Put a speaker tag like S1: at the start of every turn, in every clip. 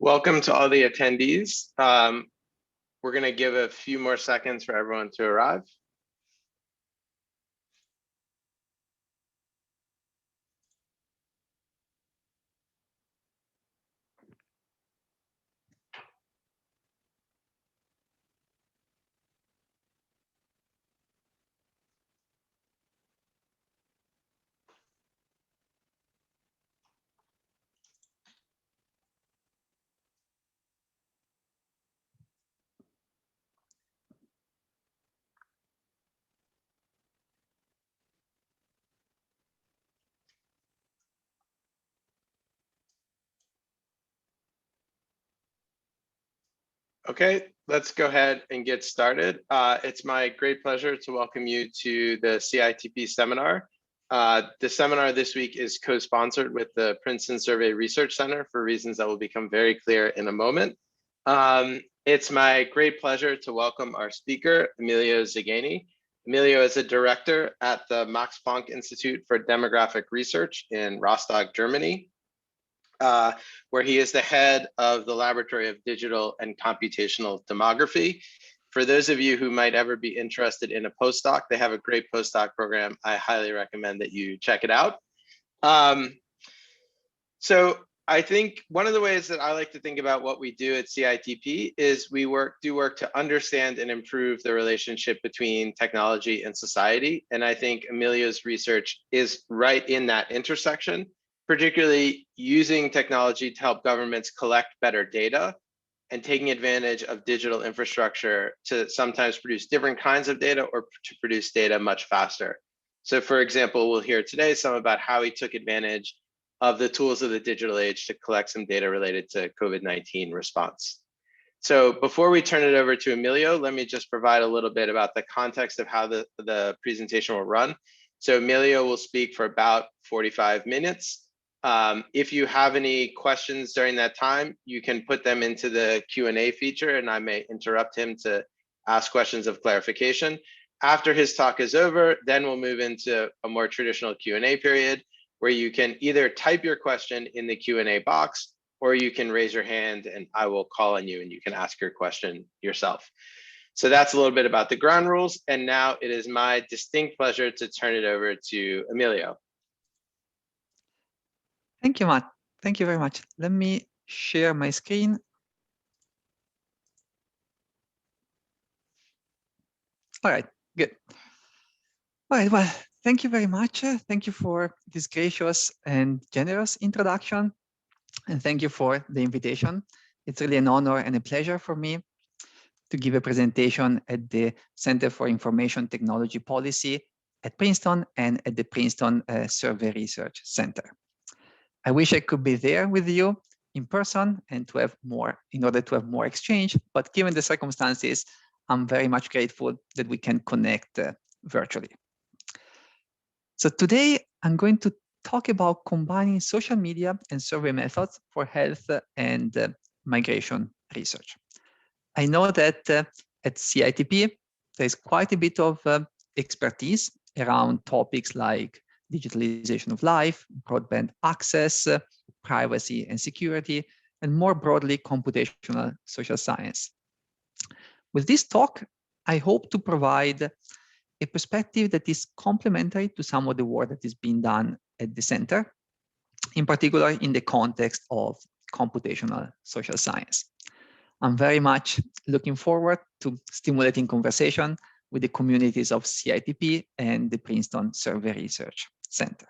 S1: Welcome to all the attendees. We're going to give a few more seconds for everyone to arrive. Okay, let's go ahead and get started. It's my great pleasure to welcome you to the CITP seminar. The seminar this week is co-sponsored with the Princeton Survey Research Center for reasons that will become very clear in a moment. It's my great pleasure to welcome our speaker, Emilio Zagheni. Emilio is a director at the Max Planck Institute for Demographic Research in Rostock, Germany, where he is the head of the Laboratory of Digital and Computational Demography. For those of you who might ever be interested in a postdoc, they have a great postdoc program. I highly recommend that you check it out. So I think one of the ways that I like to think about what we do at CITP is we do work to understand and improve the relationship between technology and society. And I think Emilio's research is right in that intersection, particularly using technology to help governments collect better data and taking advantage of digital infrastructure to sometimes produce different kinds of data or to produce data much faster. So for example, we'll hear today some about how he took advantage of the tools of the digital age to collect some data related to COVID-19 response. So before we turn it over to Emilio, let me just provide a little bit about the context of how the presentation will run. So Emilio will speak for about 45 minutes. If you have any questions during that time, you can put them into the Q&A feature and I may interrupt him to ask questions of clarification. After his talk is over, then we'll move into a more traditional Q&A period where you can either type your question in the Q&A box or you can raise your hand and I will call on you and you can ask your question yourself. So that's a little bit about the ground rules. And now it is my distinct pleasure to turn it over to Emilio.
S2: Thank you, Matt. Thank you very much. Let me share my screen. All right, good. All right, well, thank you very much. Thank you for this gracious and generous introduction. And thank you for the invitation. It's really an honor and a pleasure for me to give a presentation at the Center for Information Technology Policy at Princeton and at the Princeton Survey Research Center. I wish I could be there with you in person and to have more, in order to have more exchange, but given the circumstances, I'm very much grateful that we can connect virtually. So today I'm going to talk about combining social media and survey methods for health and migration research. I know that at CITP, there's quite a bit of expertise around topics like digitalization of life, broadband access, privacy and security, and more broadly, computational social science. With this talk, I hope to provide a perspective that is complementary to some of the work that is being done at the center, in particular in the context of computational social science. I'm very much looking forward to stimulating conversation with the communities of CITP and the Princeton Survey Research Center.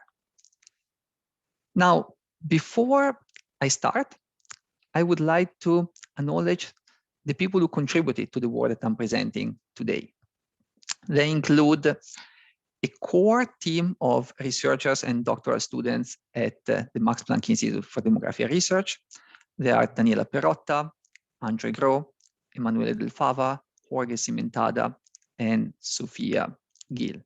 S2: Now, before I start, I would like to acknowledge the people who contributed to the work that I'm presenting today. They include a core team of researchers and doctoral students at the Max Planck Institute for Demography Research. They are Daniela Perotta, Andre Gros, Emanuele Del Fava, Jorge Cimentada, and Sofia Gil.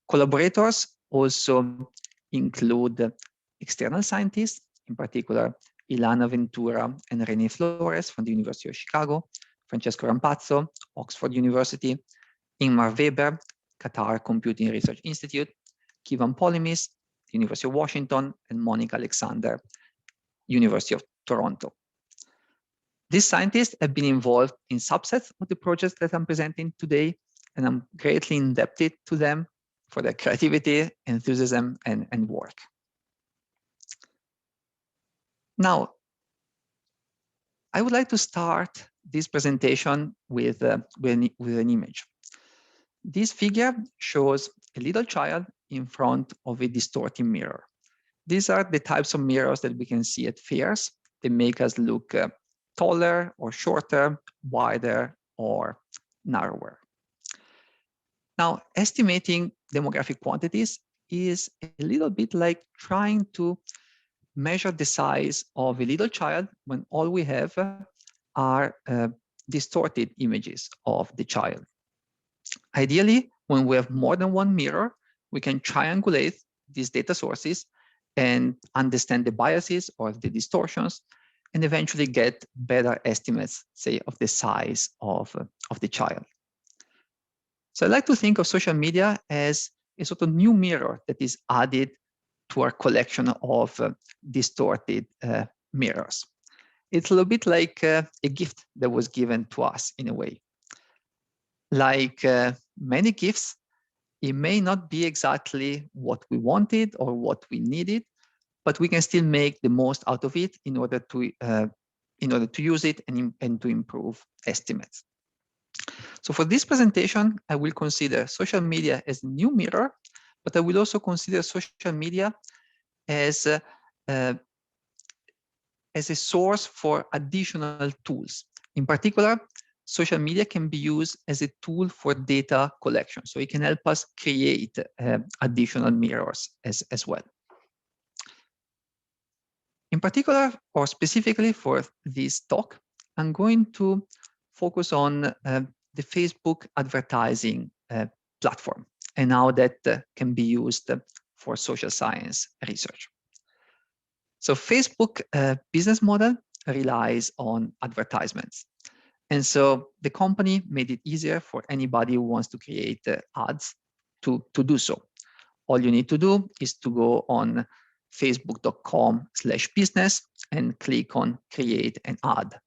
S2: Collaborators also include external scientists, in particular Ilana Ventura and René Flores from the University of Chicago, Francesco Rampazzo, Oxford University, Ingmar Weber, Qatar Computing Research Institute, Kivan Polimis, University of Washington, and Monica Alexander, University of Toronto. These scientists have been involved in subsets of the projects that I'm presenting today, and I'm greatly indebted to them for their creativity, enthusiasm, and work. Now, I would like to start this presentation with an image. This figure shows a little child in front of a distorting mirror. These are the types of mirrors that we can see at fairs. They make us look taller or shorter, wider or narrower. Now, estimating demographic quantities is a little bit like trying to measure the size of a little child when all we have are distorted images of the child. Ideally, when we have more than one mirror, we can triangulate these data sources and understand the biases or the distortions, and eventually get better estimates, say, of the size of the child. So I like to think of social media as a sort of new mirror that is added to our collection of distorted mirrors. It's a little bit like a gift that was given to us in a way. Like many gifts, it may not be exactly what we wanted or what we needed, but we can still make the most out of it in order to use it and to improve estimates. So for this presentation, I will consider social media as a new mirror, but I will also consider social media as a source for additional tools. In particular, social media can be used as a tool for data collection. So it can help us create additional mirrors as well. In particular, or specifically for this talk, I'm going to focus on the Facebook advertising platform and how that can be used for social science research. So Facebook business model relies on advertisements. And so the company made it easier for anybody who wants to create ads to do so. All you need to do is to go on facebook.com/business and click on create an ad.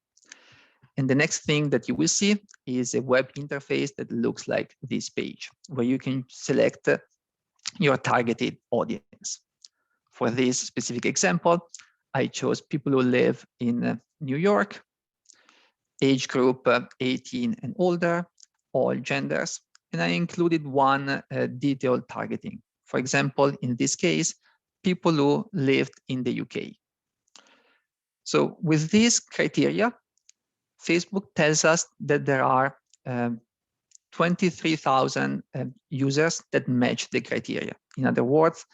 S2: And the next thing that you will see is a web interface that looks like this page, where you can select your targeted audience. For this specific example, I chose people who live in New York, age group 18 and older, all genders, and I included one detailed targeting. For example, in this case, people who lived in the UK. So with these criteria, Facebook tells us that there are 23,000 users that match the criteria. In other words,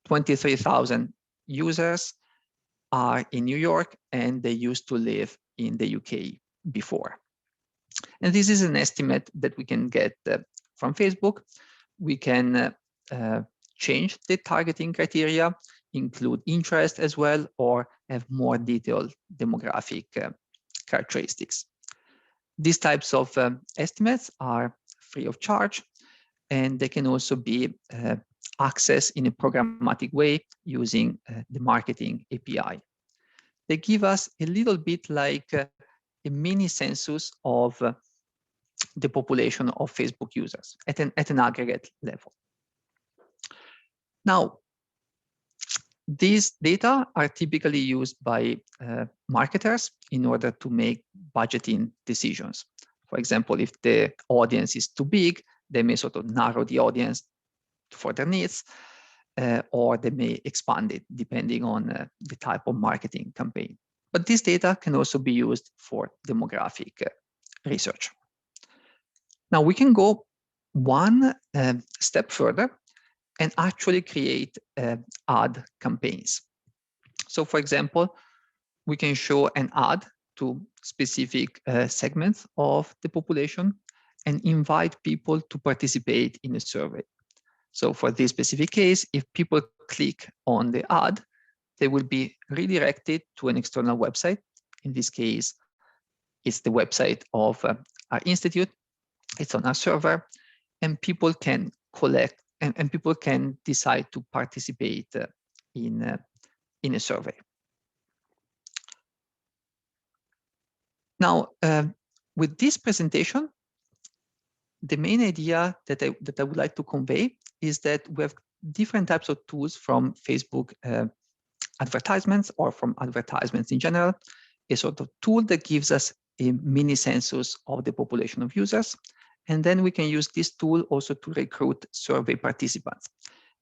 S2: 23,000 users are in New York and they used to live in the UK before. And this is an estimate that we can get from Facebook. We can change the targeting criteria, include interest as well, or have more detailed demographic characteristics. These types of estimates are free of charge, and they can also be accessed in a programmatic way using the marketing API. They give us a little bit like a mini census of the population of Facebook users at an aggregate level. Now, these data are typically used by marketers in order to make budgeting decisions. For example, if the audience is too big, they may sort of narrow the audience for their needs, or they may expand it depending on the type of marketing campaign. But this data can also be used for demographic research. Now we can go one step further and actually create ad campaigns. So for example, we can show an ad to specific segments of the population and invite people to participate in a survey. So for this specific case, if people click on the ad, they will be redirected to an external website. In this case, it's the website of our institute. It's on our server, and people can collect and people can decide to participate in a survey. Now, with this presentation, the main idea that I would like to convey is that we have different types of tools from Facebook advertisements or from advertisements in general, a sort of tool that gives us a mini census of the population of users. And then we can use this tool also to recruit survey participants.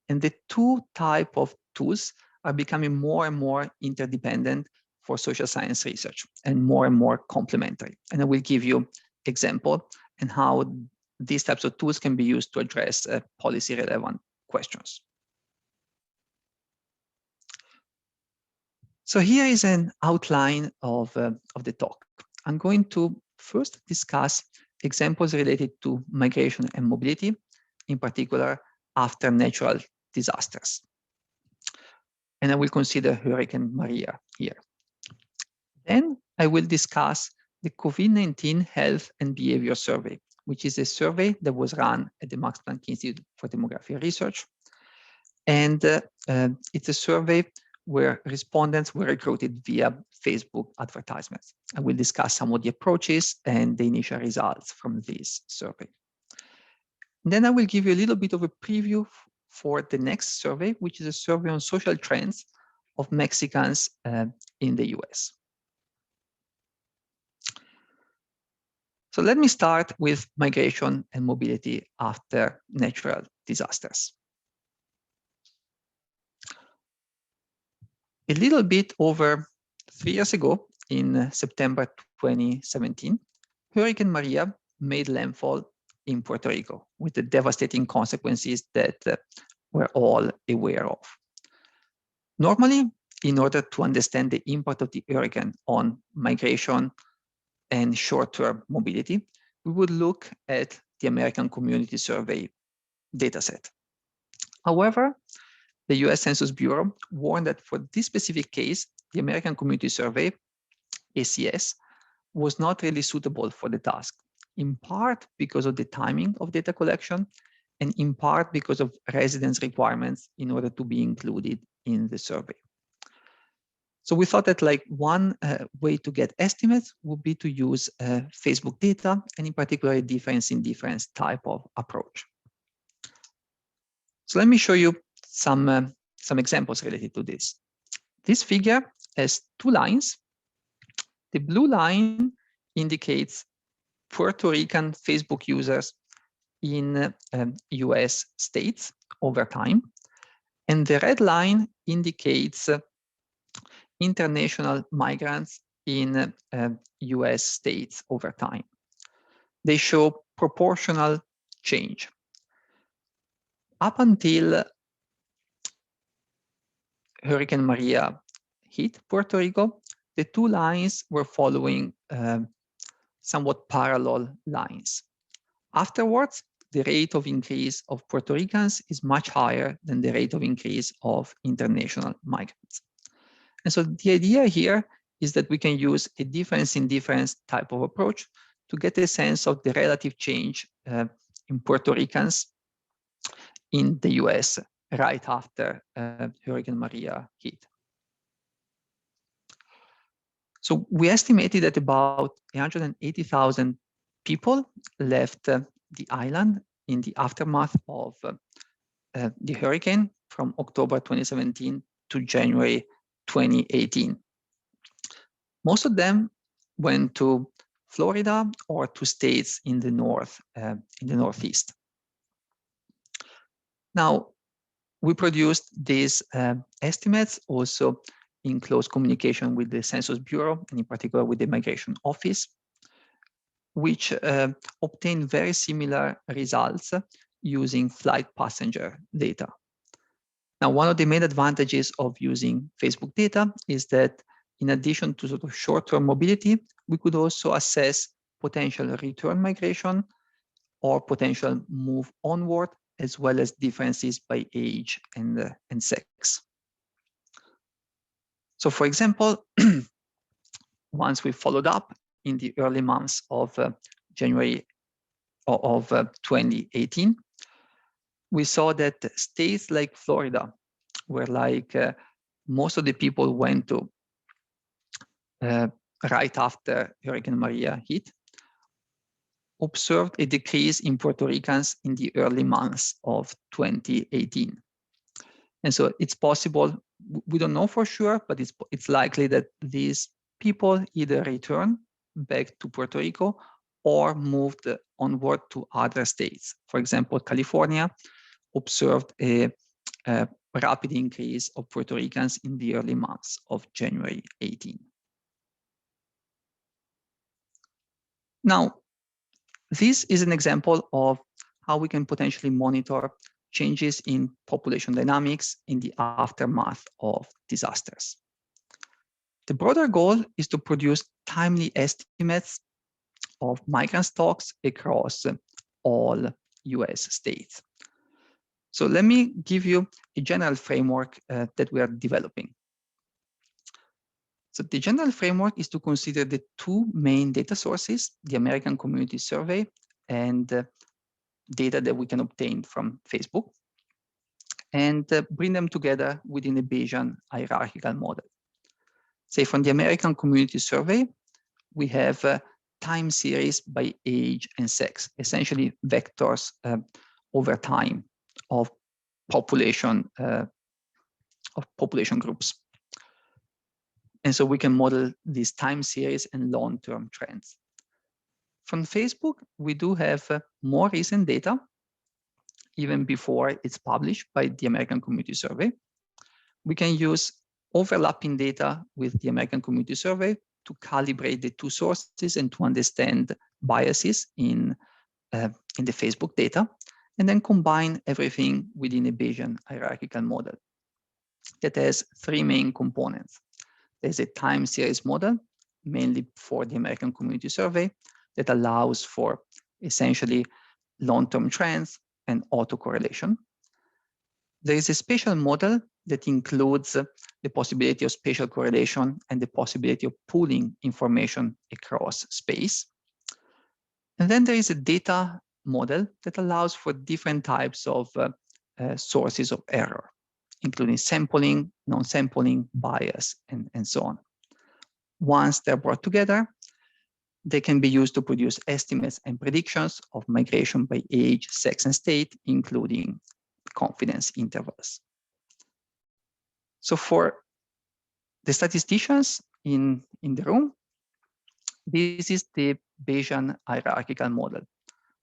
S2: And the two types of tools are becoming more and more interdependent for social science research and more complementary. And I will give you example and how these types of tools can be used to address policy relevant questions. So here is an outline of the talk. I'm going to first discuss examples related to migration and mobility, in particular after natural disasters. And I will consider Hurricane Maria here. Then I will discuss the COVID-19 Health and Behavior Survey, which is a survey that was run at the Max Planck Institute for Demography Research. And it's a survey where respondents were recruited via Facebook advertisements. I will discuss some of the approaches and the initial results from this survey. And then I will give you a little bit of a preview for the next survey, which is a survey on social trends of Mexicans in the US. So let me start with migration and mobility after natural disasters. A little bit over 3 years ago, in September 2017, Hurricane Maria made landfall in Puerto Rico with the devastating consequences that we're all aware of. Normally, in order to understand the impact of the hurricane on migration and short-term mobility, we would look at the American Community Survey dataset. However, the US Census Bureau warned that for this specific case, the American Community Survey, ACS, was not really suitable for the task, in part because of the timing of data collection, and in part because of residence requirements in order to be included in the survey. So we thought that like one way to get estimates would be to use Facebook data, and in particular, a difference-in-difference type of approach. So let me show you some examples related to this. This figure has two lines. The blue line indicates Puerto Rican Facebook users in US states over time. And the red line indicates international migrants in US states over time. They show proportional change. Up until Hurricane Maria hit Puerto Rico, the two lines were following somewhat parallel lines. Afterwards, the rate of increase of Puerto Ricans is much higher than the rate of increase of international migrants. And so the idea here is that we can use a difference-in-difference type of approach to get a sense of the relative change in Puerto Ricans in the US right after Hurricane Maria hit. So we estimated that about 180,000 people left the island in the aftermath of the hurricane from October 2017 to January 2018. Most of them went to Florida or to states in the north, in the Northeast. Now, we produced these estimates also in close communication with the Census Bureau, and in particular with the Migration Office, which obtained very similar results using flight passenger data. Now, one of the main advantages of using Facebook data is that in addition to sort of short-term mobility, we could also assess potential return migration or potential move onward, as well as differences by age and sex. So for example, once we followed up in the early months of January of 2018, we saw that states like Florida, where like most of the people went to right after Hurricane Maria hit, observed a decrease in Puerto Ricans in the early months of 2018. And so it's possible, we don't know for sure, but it's likely that these people either return back to Puerto Rico or moved onward to other states. For example, California observed a rapid increase of Puerto Ricans in the early months of January 18. Now, this is an example of how we can potentially monitor changes in population dynamics in the aftermath of disasters. The broader goal is to produce timely estimates of migrant stocks across all US states. So let me give you a general framework that we are developing. So the general framework is to consider the two main data sources, the American Community Survey and data that we can obtain from Facebook, and bring them together within a Bayesian hierarchical model. Say from the American Community Survey, we have time series by age and sex, essentially vectors over time of population groups. And so we can model these time series and long-term trends. From Facebook, we do have more recent data, even before it's published by the American Community Survey. We can use overlapping data with the American Community Survey to calibrate the two sources and to understand biases in the Facebook data, and then combine everything within a Bayesian hierarchical model that has three main components. There's a time series model, mainly for the American Community Survey, that allows for essentially long-term trends and autocorrelation. There is a spatial model that includes the possibility of spatial correlation and the possibility of pooling information across space. And then there is a data model that allows for different types of sources of error, including sampling, non-sampling, bias, and so on. Once they're brought together, they can be used to produce estimates and predictions of migration by age, sex, and state, including confidence intervals. So for the statisticians in the room, this is the Bayesian hierarchical model.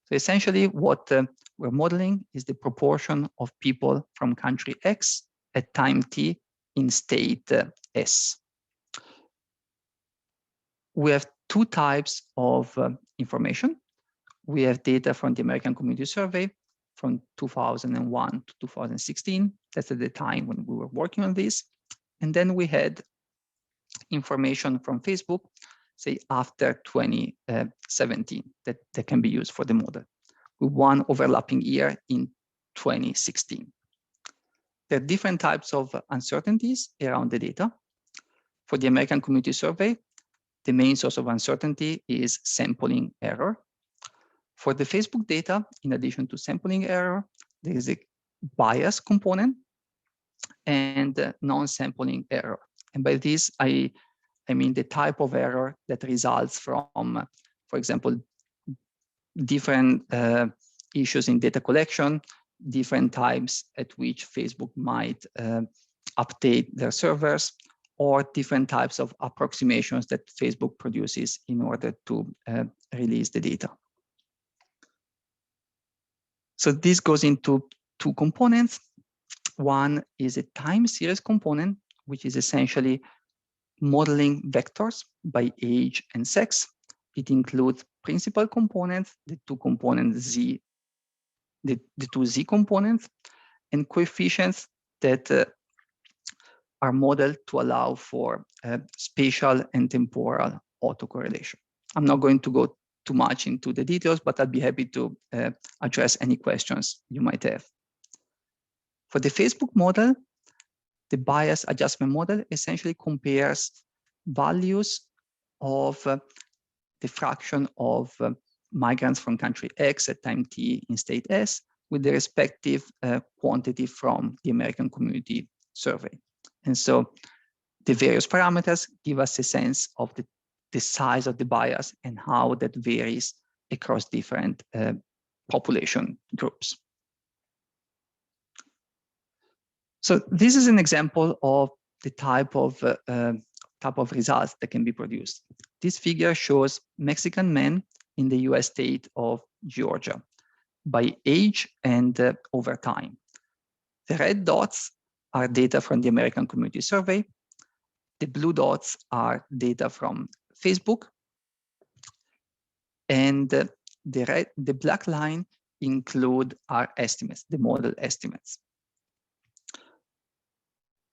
S2: So essentially what we're modeling is the proportion of people from country X at time T in state S. We have two types of information. We have data from the American Community Survey from 2001 to 2016. That's at the time when we were working on this. And then we had information from Facebook, say after 2017, that can be used for the model, with one overlapping year in 2016. There are different types of uncertainties around the data. For the American Community Survey, the main source of uncertainty is sampling error. For the Facebook data, in addition to sampling error, there is a bias component and non-sampling error. And by this, I mean the type of error that results from, for example, different issues in data collection, different times at which Facebook might update their servers, or different types of approximations that Facebook produces in order to release the data. So this goes into two components. One is a time series component, which is essentially modeling vectors by age and sex. It includes principal components, the two components Z, the two Z components, and coefficients that are modeled to allow for spatial and temporal autocorrelation. I'm not going to go too much into the details, but I'd be happy to address any questions you might have. For the Facebook model, the bias adjustment model essentially compares values of the fraction of migrants from country X at time T in state S with the respective quantity from the American Community Survey. And so the various parameters give us a sense of the the size of the bias and how that varies across different population groups. So this is an example of the type of results that can be produced. This figure shows Mexican men in the US state of Georgia by age and over time. The red dots are data from the American Community Survey. The blue dots are data from Facebook. And the black line include our estimates, the model estimates.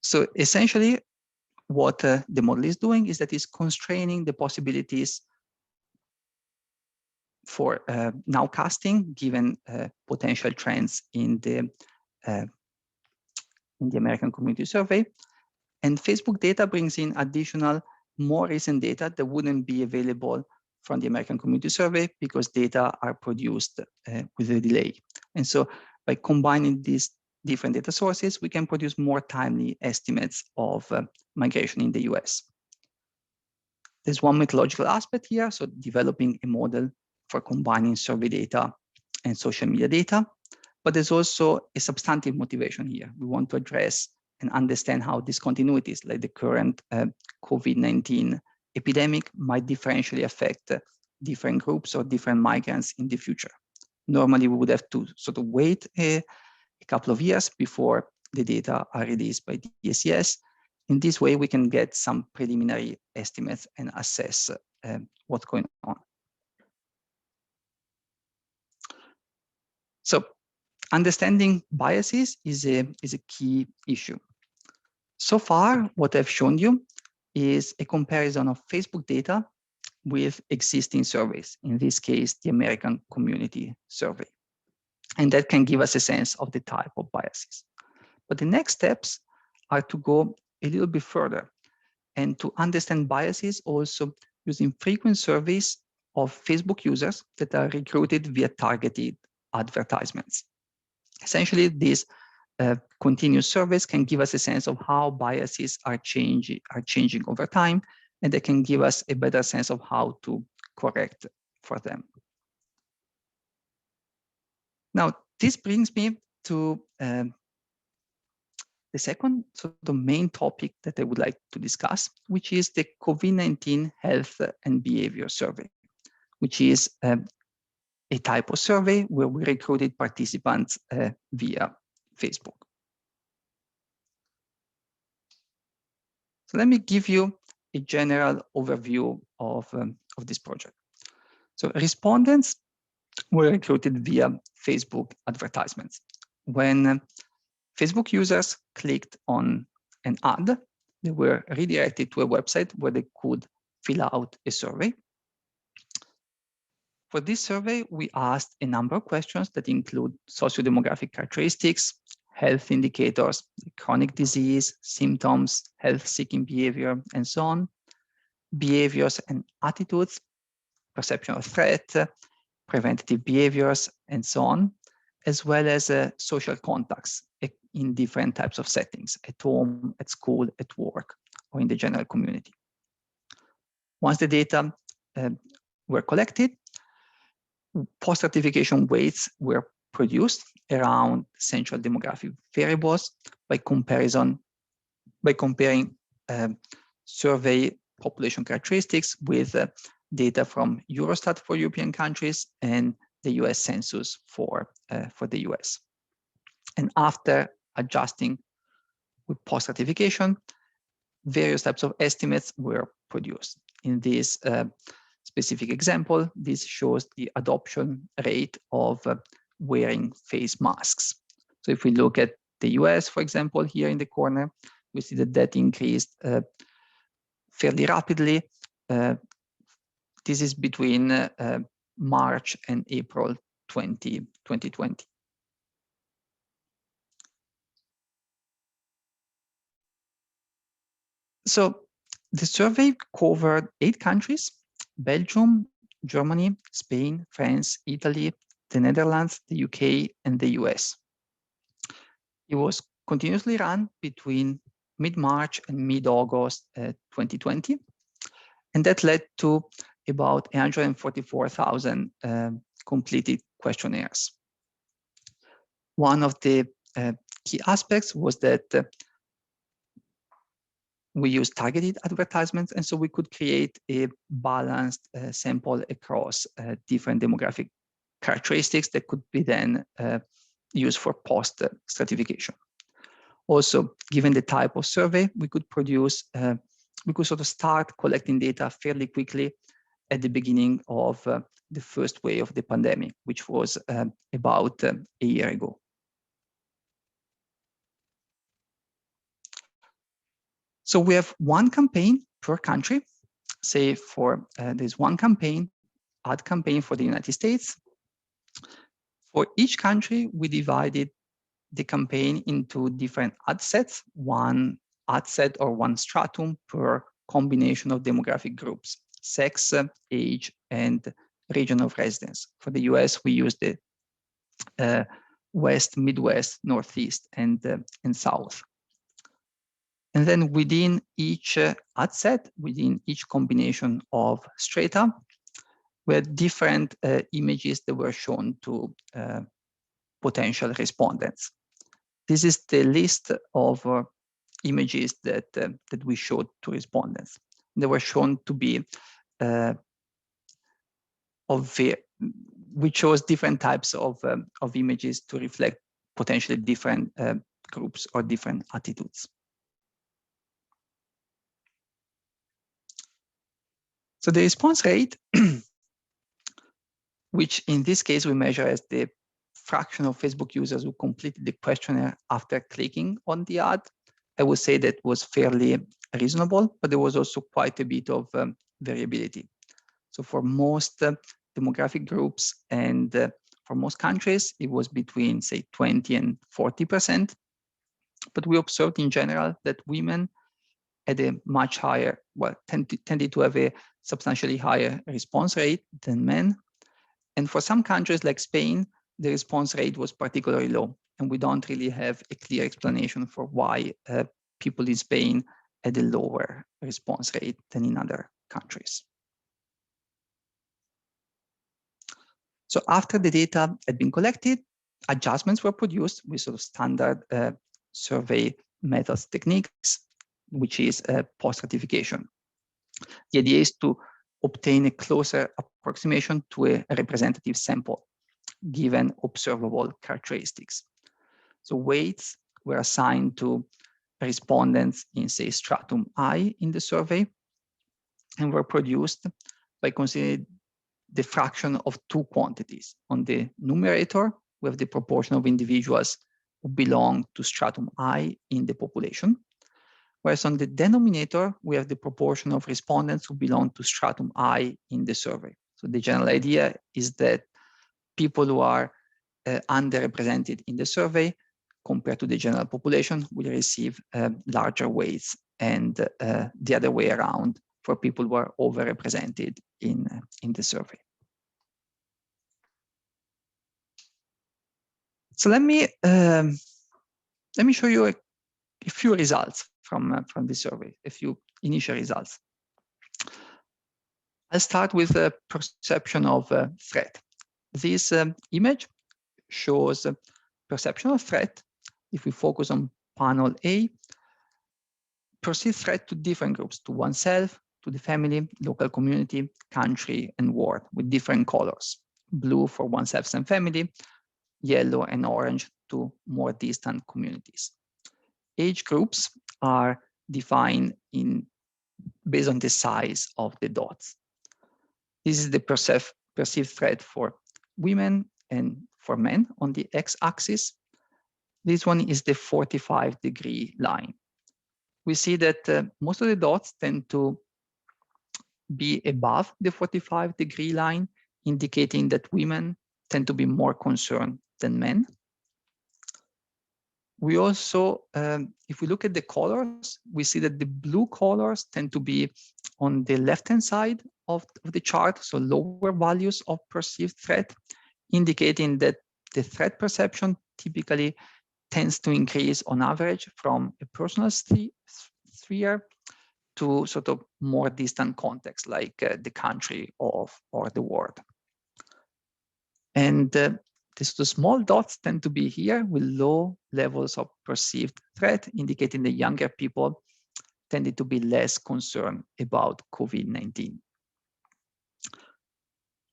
S2: So essentially, what the model is doing is that it's constraining the possibilities for nowcasting, given potential trends in the American Community Survey. And Facebook data brings in additional, more recent data that wouldn't be available from the American Community Survey because data are produced with a delay. And so by combining these different data sources, we can produce more timely estimates of migration in the US. There's one methodological aspect here, so developing a model for combining survey data and social media data, but there's also a substantive motivation here. We want to address and understand how discontinuities like the current COVID-19 epidemic might differentially affect different groups or different migrants in the future. Normally, we would have to sort of wait a couple of years before the data are released by DSCS. In this way, we can get some preliminary estimates and assess what's going on. So understanding biases is a key issue. So far, what I've shown you is a comparison of Facebook data with existing surveys, in this case, the American Community Survey. And that can give us a sense of the type of biases. But the next steps are to go a little bit further and to understand biases also using frequent surveys of Facebook users that are recruited via targeted advertisements. Essentially, these continuous surveys can give us a sense of how biases are changing over time, and they can give us a better sense of how to correct for them. Now, this brings me to the second, so the main topic that I would like to discuss, which is the COVID-19 Health and Behavior Survey, which is a type of survey where we recruited participants via Facebook. So let me give you a general overview of this project. So respondents were recruited via Facebook advertisements. When Facebook users clicked on an ad, they were redirected to a website where they could fill out a survey. For this survey, we asked a number of questions that include socio-demographic characteristics, health indicators, chronic disease, symptoms, health-seeking behavior, and so on, behaviors and attitudes, perception of threat, preventative behaviors, and so on, as well as social contacts in different types of settings, at home, at school, at work, or in the general community. Once the data were collected, post-stratification weights were produced around central demographic variables by comparing survey population characteristics with data from Eurostat for European countries and the US Census for the US. And after adjusting with post-stratification, various types of estimates were produced. In this specific example, this shows the adoption rate of wearing face masks. So if we look at the US, for example, here in the corner, we see that increased fairly rapidly. This is between March and April 2020. So the survey covered 8 countries: Belgium, Germany, Spain, France, Italy, the Netherlands, the UK, and the US. It was continuously run between mid-March and mid-August 2020. And that led to about 144,000 completed questionnaires. One of the key aspects was that we use targeted advertisements, and so we could create a balanced sample across different demographic characteristics that could be then used for post-stratification. Also, given the type of survey, we could produce, we could sort of start collecting data fairly quickly at the beginning of the first wave of the pandemic, which was about a year ago. So we have one campaign per country. Say for there's one campaign, ad campaign for the United States. For each country, we divided the campaign into different ad sets, one ad set or one stratum per combination of demographic groups, sex, age, and region of residence. For the US, we used the West, Midwest, Northeast, and South. And then within each ad set, within each combination of strata, we had different images that were shown to potential respondents. This is the list of images that we showed to respondents. They were shown to be we chose different types of images to reflect potentially different groups or different attitudes. So the response rate, which in this case we measure as the fraction of Facebook users who completed the questionnaire after clicking on the ad, I would say that was fairly reasonable, but there was also quite a bit of variability. So for most demographic groups and for most countries, it was between, say, 20 and 40%. But we observed in general that women had a much higher, well, tended to have a substantially higher response rate than men. And for some countries like Spain, the response rate was particularly low. And we don't really have a clear explanation for why people in Spain had a lower response rate than in other countries. So after the data had been collected, adjustments were produced with sort of standard survey methods techniques, which is post-stratification. The idea is to obtain a closer approximation to a representative sample, given observable characteristics. So weights were assigned to respondents in, say, stratum I in the survey, and were produced by considering the fraction of two quantities. On the numerator, we have the proportion of individuals who belong to stratum I in the population, whereas on the denominator, we have the proportion of respondents who belong to stratum I in the survey. So the general idea is that people who are underrepresented in the survey compared to the general population will receive larger weights, and the other way around for people who are overrepresented in the survey. So let me show you a few results from the survey, a few initial results. I'll start with the perception of threat. This image shows perception of threat. If we focus on panel A, perceived threat to different groups, to oneself, to the family, local community, country, and world, with different colors. Blue for oneself and family, yellow and orange to more distant communities. Age groups are defined based on the size of the dots. This is the perceived threat for women and for men on the x-axis. This one is the 45-degree line. We see that most of the dots tend to be above the 45-degree line, indicating that women tend to be more concerned than men. We also, if we look at the colors, we see that the blue colors tend to be on the left-hand side of the chart, so lower values of perceived threat, indicating that the threat perception typically tends to increase on average from a personal sphere to sort of more distant contexts like the country or the world. And the small dots tend to be here with low levels of perceived threat, indicating the younger people tended to be less concerned about COVID-19.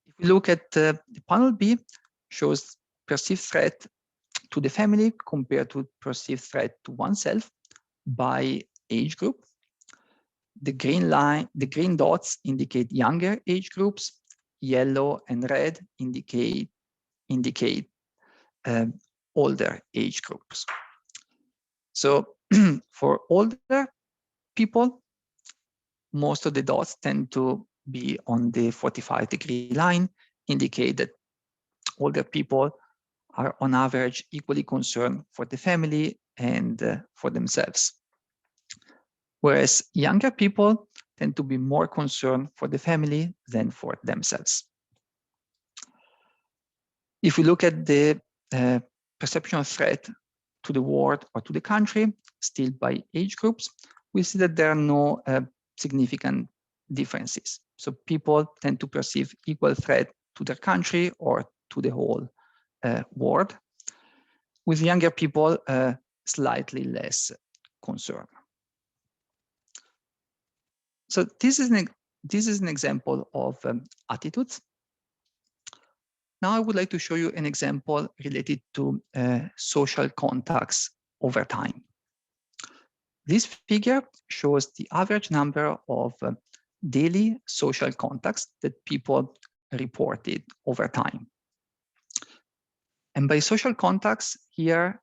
S2: If we look at the panel B, shows perceived threat to the family compared to perceived threat to oneself by age group. The green dots indicate younger age groups. Yellow and red indicate older age groups. So for older people, most of the dots tend to be on the 45-degree line, indicate that older people are on average equally concerned for the family and for themselves. Whereas younger people tend to be more concerned for the family than for themselves. If we look at the perception of threat to the world or to the country, still by age groups, we see that there are no significant differences. So people tend to perceive equal threat to their country or to the whole world, with younger people slightly less concerned. So this is an example of attitudes. Now I would like to show you an example related to social contacts over time. This figure shows the average number of daily social contacts that people reported over time. And by social contacts here,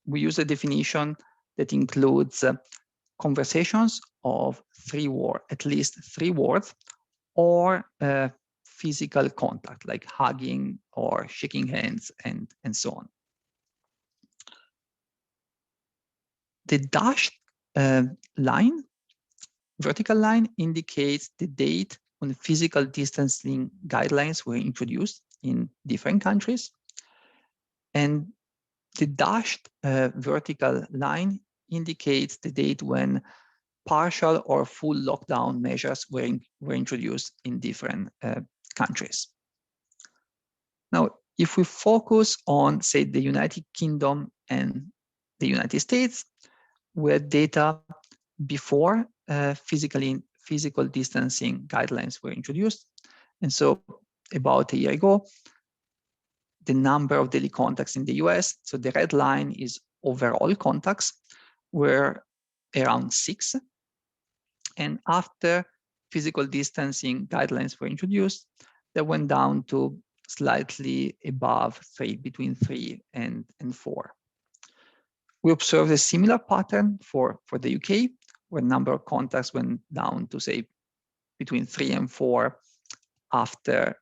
S2: we use a definition that includes conversations of at least three words, or physical contact, like hugging or shaking hands and so on. The dashed vertical line indicates the date when physical distancing guidelines were introduced in different countries. And the dashed vertical line indicates the date when partial or full lockdown measures were introduced in different countries. Now, if we focus on, say, the United Kingdom and the United States, where data before physical distancing guidelines were introduced, and so about a year ago, the number of daily contacts in the US, so the red line is overall contacts, were around 6. And after physical distancing guidelines were introduced, they went down to slightly above 3, between 3 and 4. We observed a similar pattern for the UK, where number of contacts went down to, say, between 3 and 4 after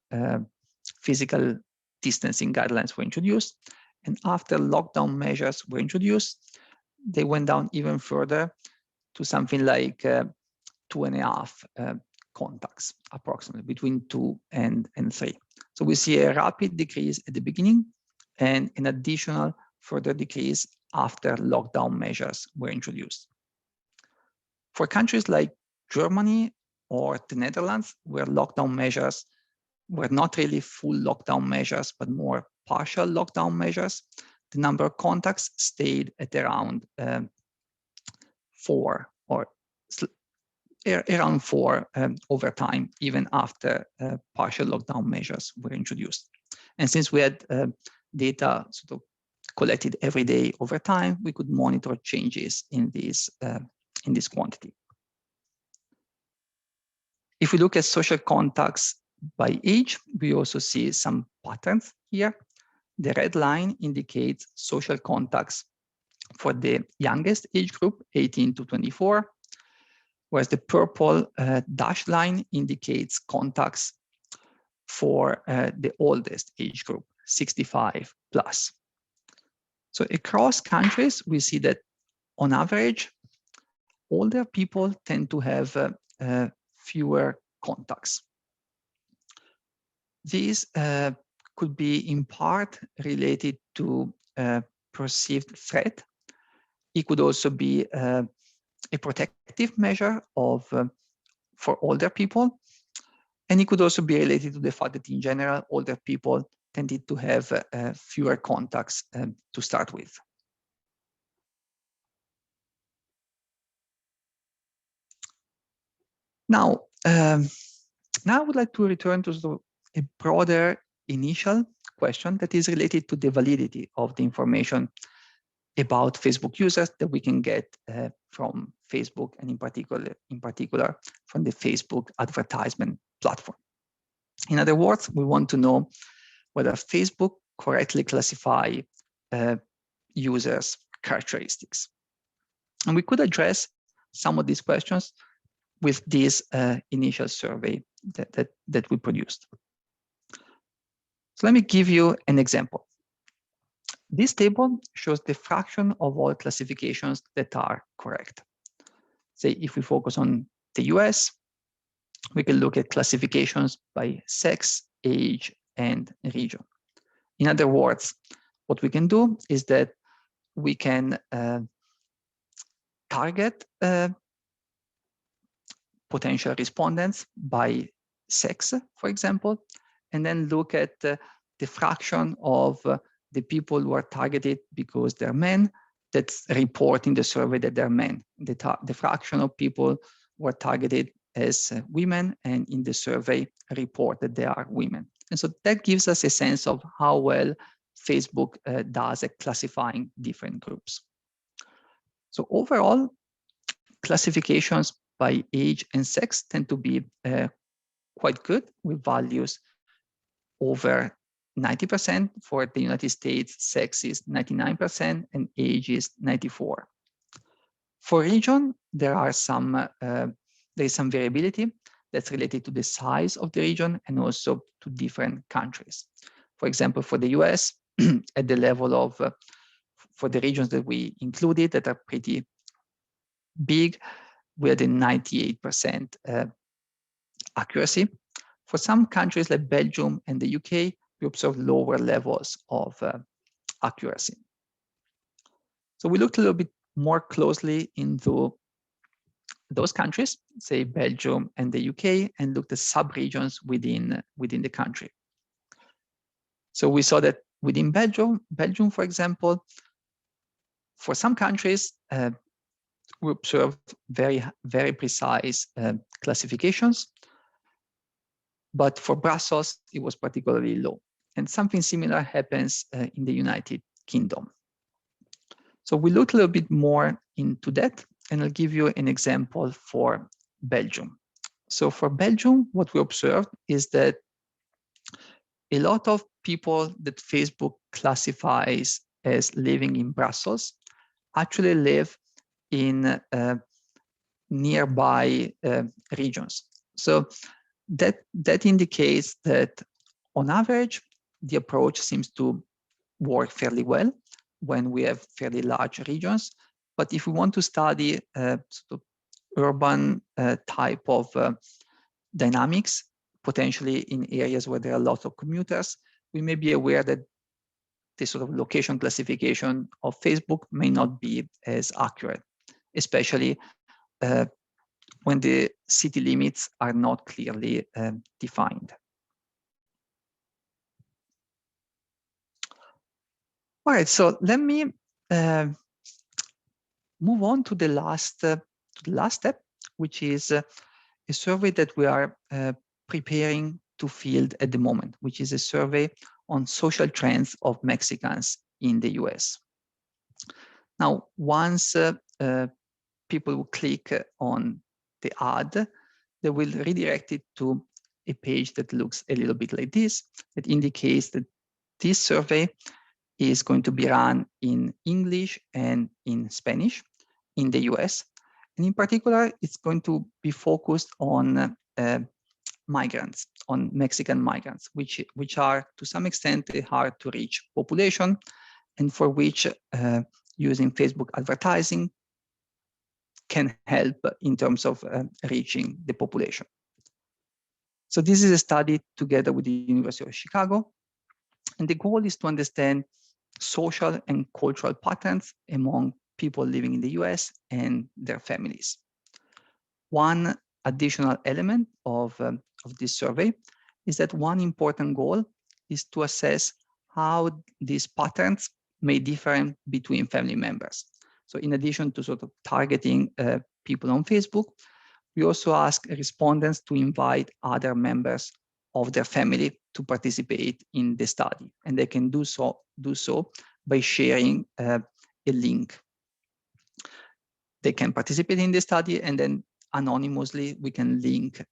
S2: physical distancing guidelines were introduced. And after lockdown measures were introduced, they went down even further to something like 2.5 contacts, approximately between 2 and 3. So we see a rapid decrease at the beginning and an additional further decrease after lockdown measures were introduced. For countries like Germany or the Netherlands, where lockdown measures were not really full lockdown measures, but more partial lockdown measures, the number of contacts stayed at around 4 or around 4 over time, even after partial lockdown measures were introduced. And since we had data sort of collected every day over time, we could monitor changes in this quantity. If we look at social contacts by age, we also see some patterns here. The red line indicates social contacts for the youngest age group, 18 to 24, whereas the purple dashed line indicates contacts for the oldest age group, 65 plus. So across countries, we see that on average, older people tend to have fewer contacts. These could be in part related to perceived threat. It could also be a protective measure of for older people, and it could also be related to the fact that in general older people tended to have fewer contacts to start with. Now, now I would like to return to a broader initial question that is related to the validity of the information about Facebook users that we can get from Facebook, and in particular from the Facebook advertisement platform. In other words, we want to know whether Facebook correctly classify users' characteristics. And we could address some of these questions with this initial survey that we produced. So let me give you an example. This table shows the fraction of all classifications that are correct. Say if we focus on the US, we can look at classifications by sex, age, and region. In other words, what we can do is that we can target potential respondents by sex, for example, and then look at the fraction of the people who are targeted because they're men that's report in the survey that they're men. The fraction of people who are targeted as women and in the survey report that they are women. And so that gives us a sense of how well Facebook does at classifying different groups. So overall, classifications by age and sex tend to be quite good, with values over 90%. For the United States, sex is 99% and age is 94%. For region, there is some variability that's related to the size of the region and also to different countries. For example, for the US, at the level of, for the regions that we included that are pretty big, we had a 98% accuracy. For some countries like Belgium and the UK, we observed lower levels of accuracy. So we looked a little bit more closely into those countries, say Belgium and the UK, and looked at sub-regions within the country. So we saw that within Belgium, for example, for some countries, we observed very, very precise classifications. But for Brussels, it was particularly low. And something similar happens in the United Kingdom. So we looked a little bit more into that, and I'll give you an example for Belgium. So for Belgium, what we observed is that a lot of people that Facebook classifies as living in Brussels actually live in nearby regions. So that indicates that on average, the approach seems to work fairly well when we have fairly large regions. But if we want to study sort of urban type of dynamics, potentially in areas where there are lots of commuters, we may be aware that the sort of location classification of Facebook may not be as accurate, especially when the city limits are not clearly defined. All right, so let me move on to the last step, which is a survey that we are preparing to field at the moment, which is a survey on social trends of Mexicans in the US. Now, once people will click on the ad, they will redirect it to a page that looks a little bit like this. That indicates that this survey is going to be run in English and in Spanish in the US. And in particular, it's going to be focused on migrants, on Mexican migrants, which are to some extent a hard to reach population, and for which using Facebook advertising can help in terms of reaching the population. So this is a study together with the University of Chicago, and the goal is to understand social and cultural patterns among people living in the US and their families. One additional element of this survey is that one important goal is to assess how these patterns may differ between family members. So in addition to sort of targeting people on Facebook, we also ask respondents to invite other members of their family to participate in the study, and they can do so by sharing a link. They can participate in the study, and then anonymously we can link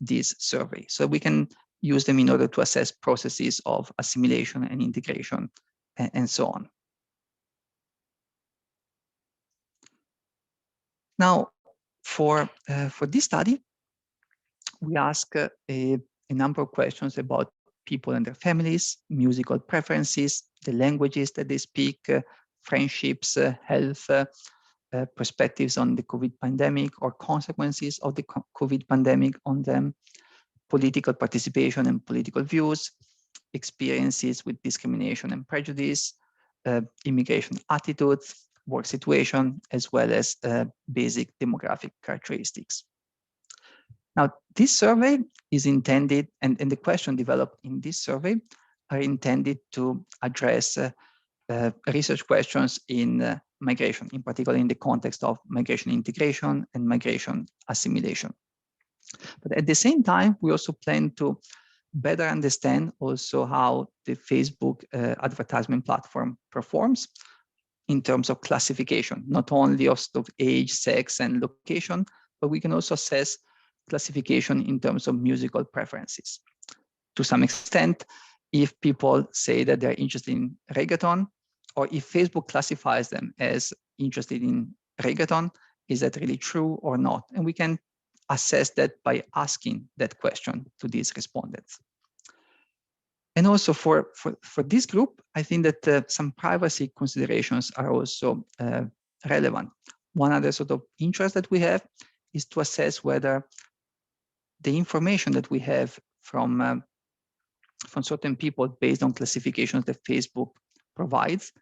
S2: this survey. So we can use them in order to assess processes of assimilation and integration and so on. Now, for this study, we ask a number of questions about people and their families, musical preferences, the languages that they speak, friendships, health, perspectives on the COVID pandemic or consequences of the COVID pandemic on them, political participation and political views, experiences with discrimination and prejudice, immigration attitudes, work situation, as well as basic demographic characteristics. Now, this survey is intended, and the question developed in this survey are intended to address research questions in migration, in particular in the context of migration integration and migration assimilation. But at the same time, we also plan to better understand also how the Facebook advertisement platform performs in terms of classification, not only of sort of age, sex, and location, but we can also assess classification in terms of musical preferences. To some extent, if people say that they're interested in reggaeton, or if Facebook classifies them as interested in reggaeton, is that really true or not? And we can assess that by asking that question to these respondents. And also for this group, I think that some privacy considerations are also relevant. One other sort of interest that we have is to assess whether the information that we have from certain people based on classifications that Facebook provides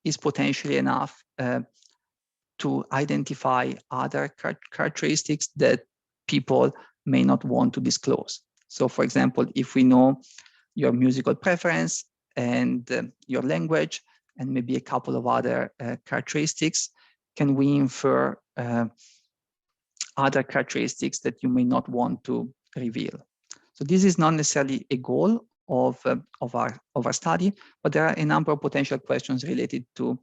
S2: is potentially enough to identify other characteristics that people may not want to disclose. So for example, if we know your musical preference and your language and maybe a couple of other characteristics, can we infer other characteristics that you may not want to reveal? So this is not necessarily a goal of our study, but there are a number of potential questions related to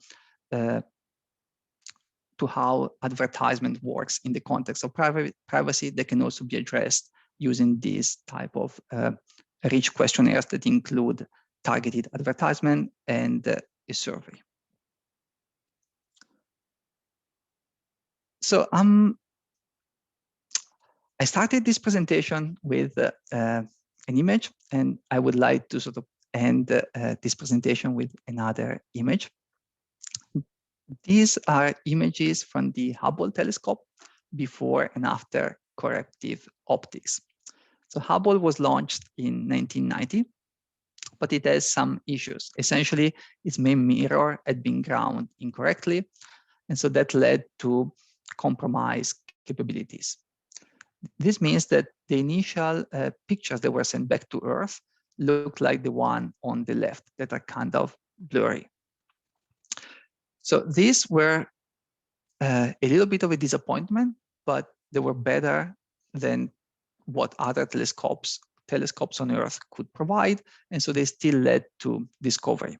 S2: how advertisement works in the context of privacy that can also be addressed using these type of rich questionnaires that include targeted advertisement and a survey. So I started this presentation with an image, and I would like to sort of end this presentation with another image. These are images from the Hubble telescope before and after corrective optics. So Hubble was launched in 1990, but it has some issues. Essentially, its main mirror had been ground incorrectly, and so that led to compromised capabilities. This means that the initial pictures that were sent back to Earth look like the one on the left that are kind of blurry. So these were a little bit of a disappointment, but they were better than what other telescopes on Earth could provide, and so they still led to discovery.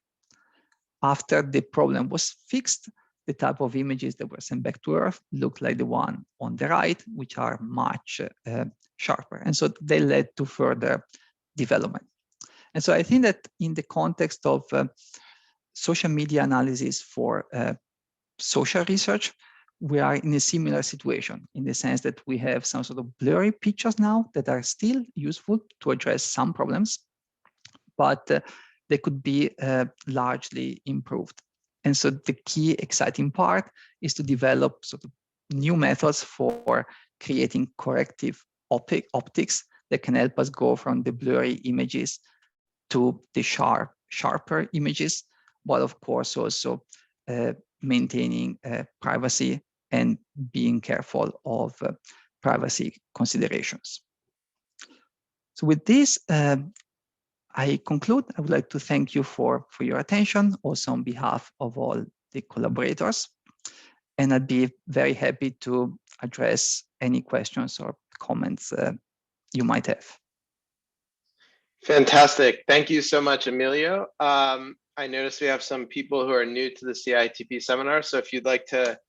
S2: After the problem was fixed, the type of images that were sent back to Earth looked like the one on the right, which are much sharper, and so they led to further development. And so I think that in the context of social media analysis for social research, we are in a similar situation in the sense that we have some sort of blurry pictures now that are still useful to address some problems, but they could be largely improved. And so the key exciting part is to develop sort of new methods for creating corrective optics that can help us go from the blurry images to the sharper images, but of course also maintaining privacy and being careful of privacy considerations. So with this, I conclude. I would like to thank you for your attention, also on behalf of all the collaborators. And I'd be very happy to address any questions or comments you might have.
S1: Fantastic. Thank you so much, Emilio. I noticed we have some people who are new to the CITP seminar. So if you'd like to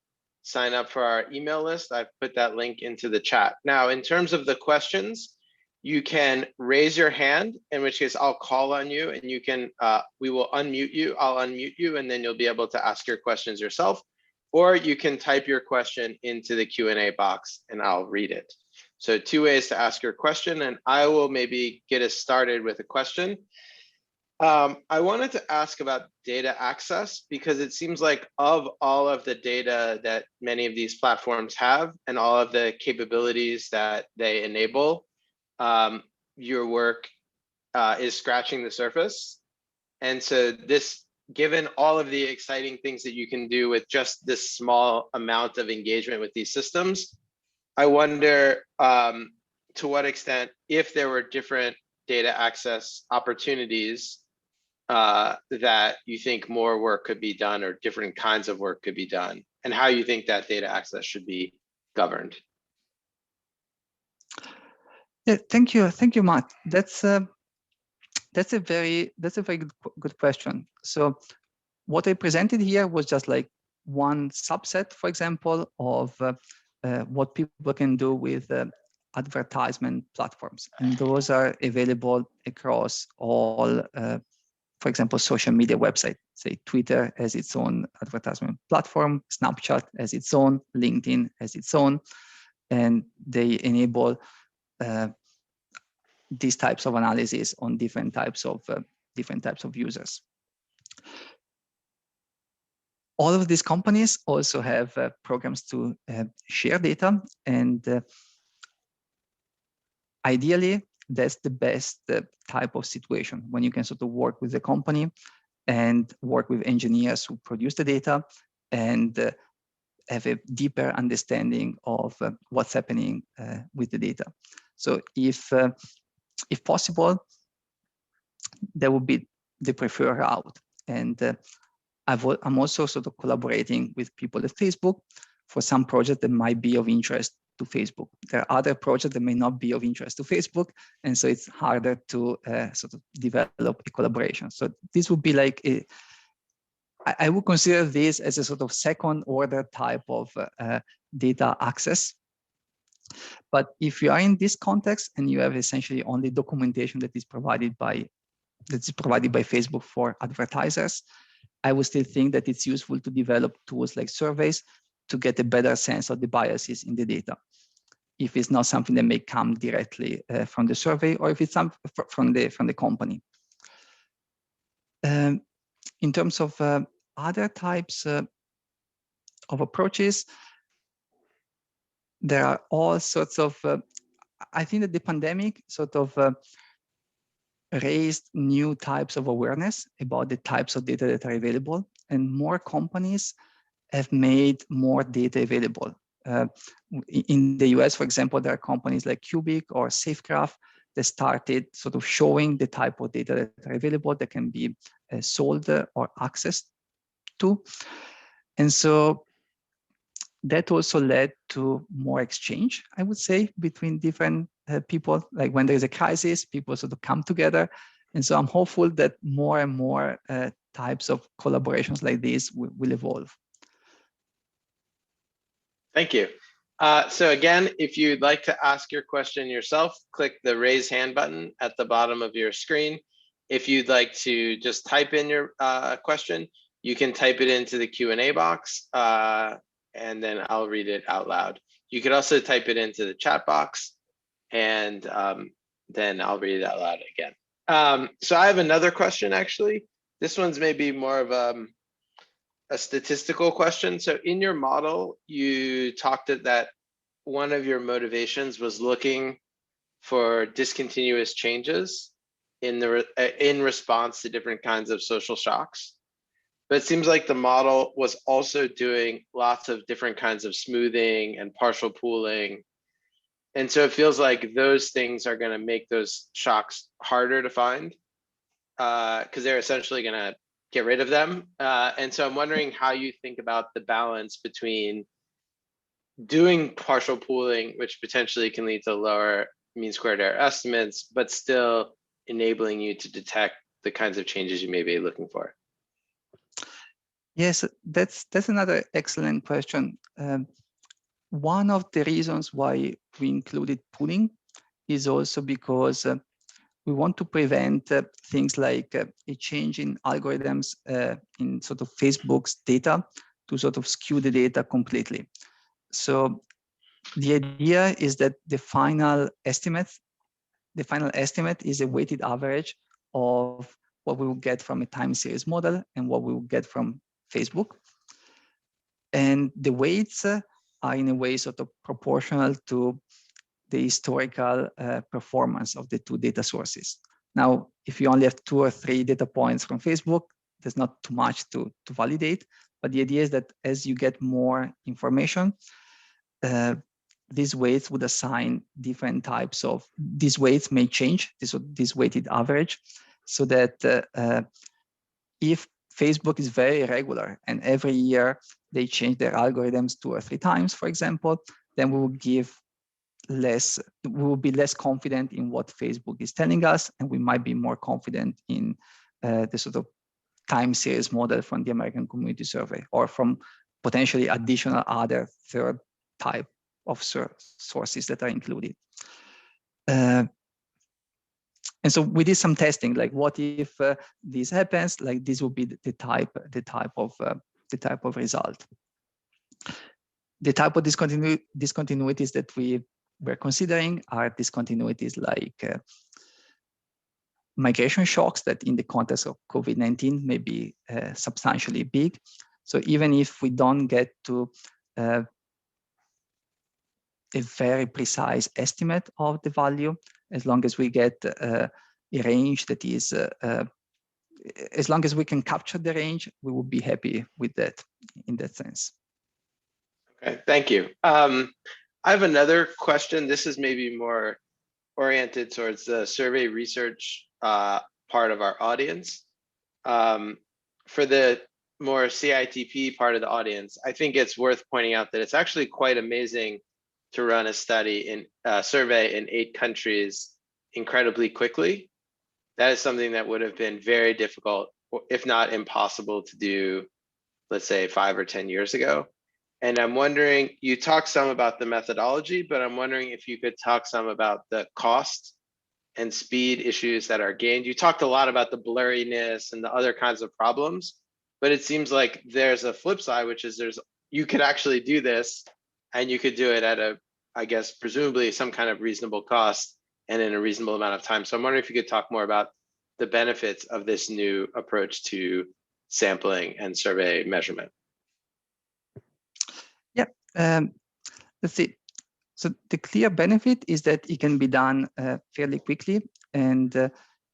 S1: sign up for our email list, I've put that link into the chat. Now, in terms of the questions, you can raise your hand, in which case I'll call on you and you can, we will unmute you, I'll unmute you, and then you'll be able to ask your questions yourself. Or you can type your question into the Q&A box and I'll read it. So 2 ways to ask your question, and I will maybe get us started with a question. I wanted to ask about data access, because it seems like of all of the data that many of these platforms have and all of the capabilities that they enable, your work is scratching the surface. And so this, given all of the exciting things that you can do with just this small amount of engagement with these systems, I wonder to what extent, if there were different data access opportunities that you think more work could be done or different kinds of work could be done, and how you think that data access should be governed.
S2: Yeah, thank you, Matt. That's a very good question. So what I presented here was just like one subset, for example, of what people can do with advertisement platforms, and those are available across all, for example, social media websites. Say Twitter has its own advertisement platform, Snapchat has its own, LinkedIn has its own, and they enable these types of analysis on different types of users. All of these companies also have programs to share data, and ideally, that's the best type of situation, when you can sort of work with the company and work with engineers who produce the data and have a deeper understanding of what's happening with the data. So if possible, that would be the preferred route. And I'm also sort of collaborating with people at Facebook for some projects that might be of interest to Facebook. There are other projects that may not be of interest to Facebook, and so it's harder to sort of develop a collaboration. So this would be like I would consider this as a sort of second order type of data access. But if you are in this context and you have essentially only documentation that is provided by Facebook for advertisers, I would still think that it's useful to develop tools like surveys to get a better sense of the biases in the data, if it's not something that may come directly from the survey, or if it's something from the company. In terms of other types of approaches, there are all sorts of, I think that the pandemic sort of raised new types of awareness about the types of data that are available, and more companies have made more data available. In the US, for example, there are companies like Cubic or Safegraph that started sort of showing the type of data that are available that can be sold or accessed to. And so that also led to more exchange, I would say, between different people. Like when there's a crisis, people sort of come together. And so I'm hopeful that more and more types of collaborations like this will evolve.
S1: Thank you. So again, if you'd like to ask your question yourself, click the raise hand button at the bottom of your screen. If you'd like to just type in your question, you can type it into the Q&A box, and then I'll read it out loud. You could also type it into the chat box, and then I'll read it out loud again. So I have another question, actually. This one's maybe more of a statistical question. So in your model, you talked that one of your motivations was looking for discontinuous changes in response to different kinds of social shocks. but it seems like the model was also doing lots of different kinds of smoothing and partial pooling. And so it feels like those things are going to make those shocks harder to find because they're essentially going to get rid of them. And so I'm wondering how you think about the balance between doing partial pooling, which potentially can lead to lower mean squared error estimates, but still enabling you to detect the kinds of changes you may be looking for.
S2: Yes, that's another excellent question. One of the reasons why we included pooling is also because we want to prevent things like a change in algorithms in sort of Facebook's data to sort of skew the data completely. So the idea is that the final estimate is a weighted average of what we will get from a time series model and what we will get from Facebook. And the weights are in a way sort of proportional to the historical performance of the two data sources. Now, if you only have 2 or 3 data points from Facebook, there's not too much to validate. But the idea is that as you get more information, these weights would assign different types of, these weights may change, this weighted average, so that if Facebook is very irregular and every year they change their algorithms 2 or 3 times, for example, then we will be less confident in what Facebook is telling us, and we might be more confident in the sort of time series model from the American Community Survey or from potentially additional other third type of sources that are included. And so we did some testing, like what if this happens? Like this would be the type of result. The type of discontinuities that we were considering are discontinuities like migration shocks that in the context of COVID-19 may be substantially big. So even if we don't get to a very precise estimate of the value, as long as we get a range that is, as long as we can capture the range, we will be happy with that in that sense.
S1: Okay, thank you. I have another question. This is maybe more oriented towards the survey research part of our audience. For the more CITP part of the audience, I think it's worth pointing out that it's actually quite amazing to run a study in survey in 8 countries incredibly quickly. That is something that would have been very difficult, if not impossible to do, let's say 5 or 10 years ago. And I'm wondering, you talked some about the methodology, but I'm wondering if you could talk some about the cost and speed issues that are gained. You talked a lot about the blurriness and the other kinds of problems, but it seems like there's a flip side, which is you could actually do this and you could do it at a, I guess, presumably some kind of reasonable cost and in a reasonable amount of time. So I'm wondering if you could talk more about the benefits of this new approach to sampling and survey measurement.
S2: Yeah, let's see. So the clear benefit is that it can be done fairly quickly, and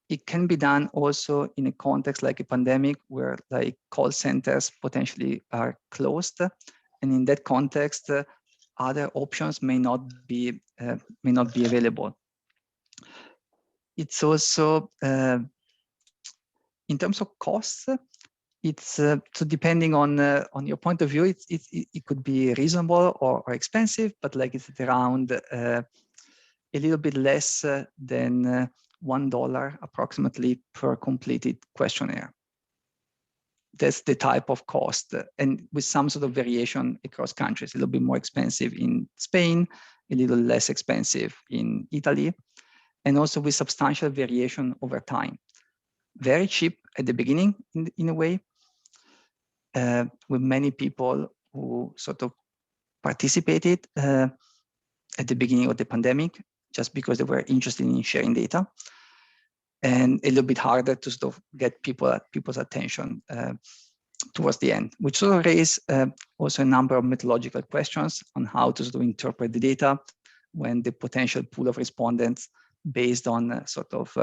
S2: it can be done also in a context like a pandemic where like call centers potentially are closed. And in that context, other options may not be available. It's also, in terms of costs, it's so depending on your point of view, it could be reasonable or expensive, but like it's around a little bit less than $1 approximately per completed questionnaire. That's the type of cost, and with some sort of variation across countries. A little bit more expensive in Spain, a little less expensive in Italy, and also with substantial variation over time. Very cheap at the beginning in a way, with many people who sort of participated at the beginning of the pandemic just because they were interested in sharing data, and a little bit harder to sort of get people's attention towards the end, which sort of raise also a number of methodological questions on how to sort of interpret the data when the potential pool of respondents based on sort of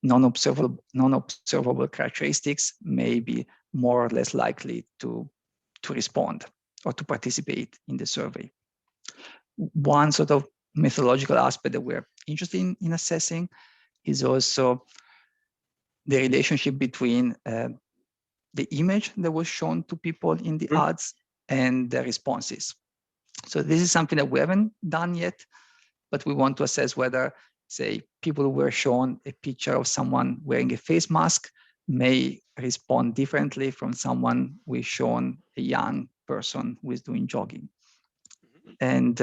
S2: non-observable characteristics may be more or less likely to respond or to participate in the survey. One sort of methodological aspect that we're interested in assessing is also the relationship between the image that was shown to people in the ads and the responses. So this is something that we haven't done yet, but we want to assess whether, say, people who were shown a picture of someone wearing a face mask may respond differently from someone who is shown a young person who is doing jogging. And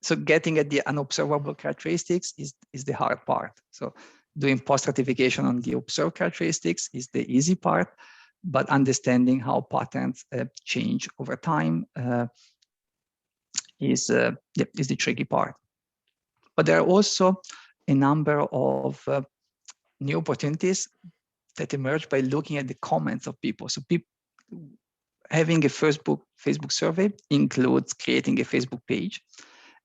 S2: so getting at the unobservable characteristics is the hard part. So doing post-stratification on the observed characteristics is the easy part, but understanding how patterns change over time is the tricky part. But there are also a number of new opportunities that emerge by looking at the comments of people. So having a Facebook survey includes creating a Facebook page.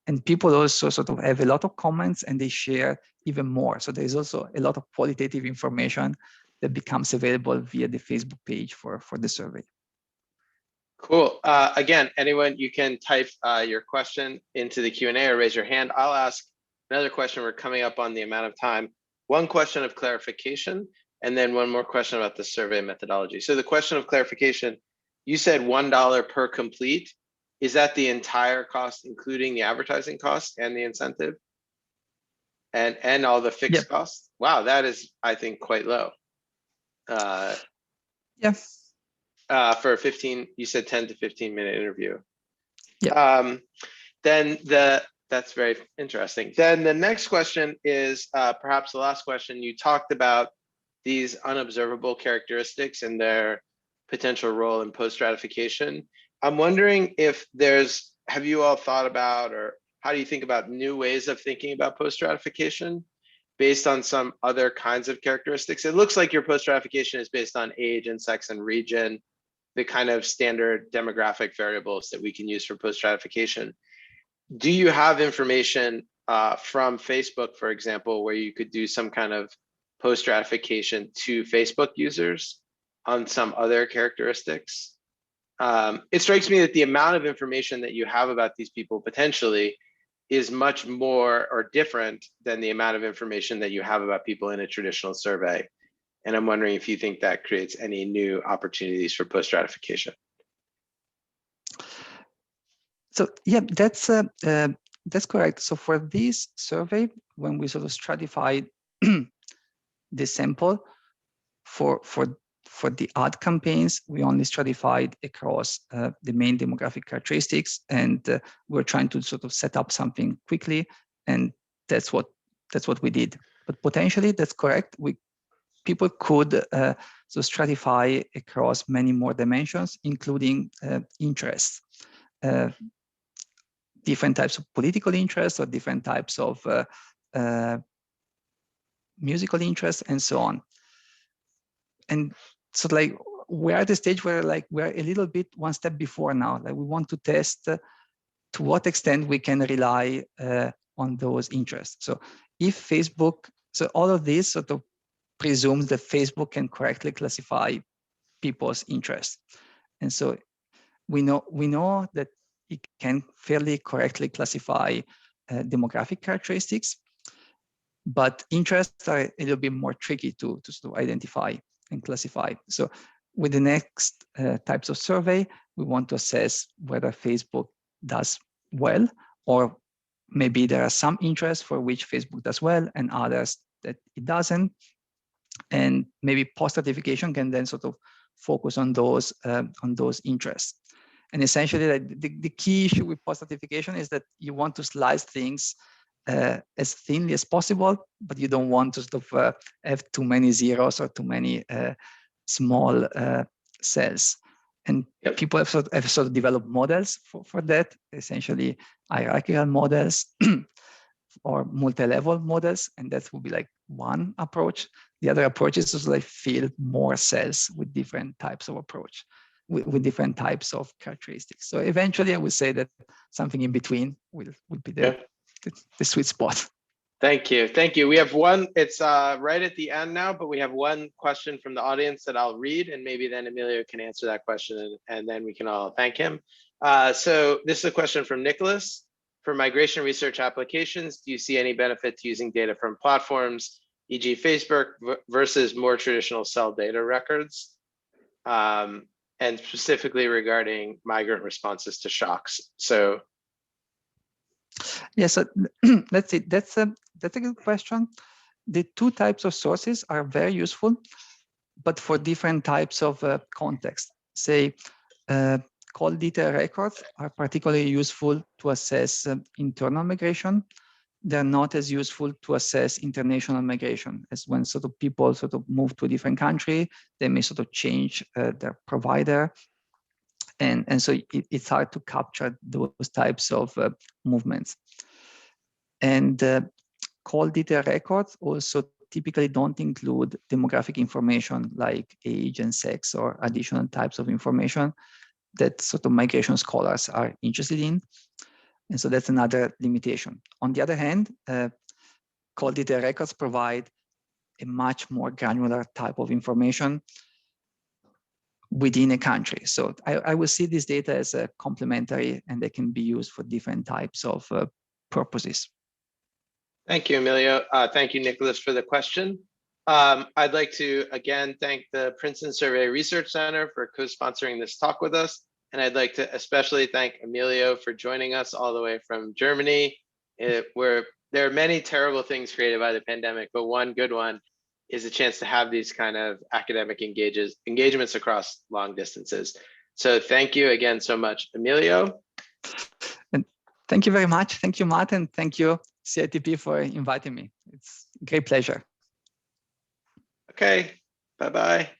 S2: And people also sort of have a lot of comments and they share even more. So there's also a lot of qualitative information that becomes available via the Facebook page for the survey.
S1: Cool. Again, anyone, you can type your question into the Q&A or raise your hand. I'll ask another question. We're coming up on the amount of time. One question of clarification, and then one more question about the survey methodology. So the question of clarification, you said $1 per complete. Is that the entire cost, including the advertising cost and the incentive? And all the fixed costs? Wow, that is, I think, quite low. For a 15, you said 10 to 15 minute interview. Then that's very interesting. Then the next question is perhaps the last question. You talked about these unobservable characteristics and their potential role in post-stratification. I'm wondering if have you all thought about, or how do you think about new ways of thinking about post-stratification based on some other kinds of characteristics? It looks like your post-stratification is based on age and sex and region, the kind of standard demographic variables that we can use for post-stratification. Do you have information from Facebook, for example, where you could do some kind of post-stratification to Facebook users on some other characteristics? It strikes me that the amount of information that you have about these people potentially is much more or different than the amount of information that you have about people in a traditional survey. And I'm wondering if you think that creates any new opportunities for post-stratification.
S2: So yeah, that's correct. So for this survey, when we sort of stratified the sample for the ad campaigns, we only stratified across the main demographic characteristics, and we're trying to sort of set up something quickly, and that's what we did. But potentially, that's correct. People could so stratify across many more dimensions, including interests, different types of political interests or different types of musical interests, and so on. And so, like, we're at the stage where, like, we're a little bit one step before now. Like, we want to test to what extent we can rely on those interests. So, if Facebook, so all of this sort of presumes that Facebook can correctly classify people's interests, and so we know that it can fairly correctly classify demographic characteristics, but interests are a little bit more tricky to sort of identify and classify. So with the next types of survey, we want to assess whether Facebook does well, or maybe there are some interests for which Facebook does well and others that it doesn't. And maybe post-stratification can then sort of focus on those interests. And essentially, the key issue with post-stratification is that you want to slice things as thinly as possible, but you don't want to sort of have too many zeros or too many small cells. And people have sort of developed models for that, essentially hierarchical models or multi-level models, and that would be like one approach. The other approach is to like fill more cells with different types of approach, with different types of characteristics. So eventually, I would say that something in between will be the sweet spot.
S1: Thank you. Thank you. We have one, it's right at the end now, but we have one question from the audience that I'll read, and maybe then Emilio can answer that question, and then we can all thank him. So this is a question from Nicholas. For migration research applications, do you see any benefit to using data from platforms, e.g. Facebook, versus more traditional cell data records? And specifically regarding migrant responses to shocks. So
S2: yes, let's see. That's a good question. The two types of sources are very useful, but for different types of context. Say, call data records are particularly useful to assess internal migration. They're not as useful to assess international migration, as when sort of people sort of move to a different country, they may sort of change their provider. And so it's hard to capture those types of movements. And call data records also typically don't include demographic information like age and sex or additional types of information that sort of migration scholars are interested in. And so that's another limitation. On the other hand, call data records provide a much more granular type of information within a country. So I will see this data as a complementary, and they can be used for different types of purposes.
S1: Thank you, Emilio. Thank you, Nicholas, for the question. I'd like to, again, thank the Princeton Survey Research Center for co-sponsoring this talk with us. And I'd like to especially thank Emilio for joining us all the way from Germany, where there are many terrible things created by the pandemic, but one good one is a chance to have these kind of academic engagements across long distances. So thank you again so much, Emilio.
S2: And thank you very much. Thank you, Martin. Thank you, CITP, for inviting me. It's a great pleasure.
S1: Okay, bye-bye.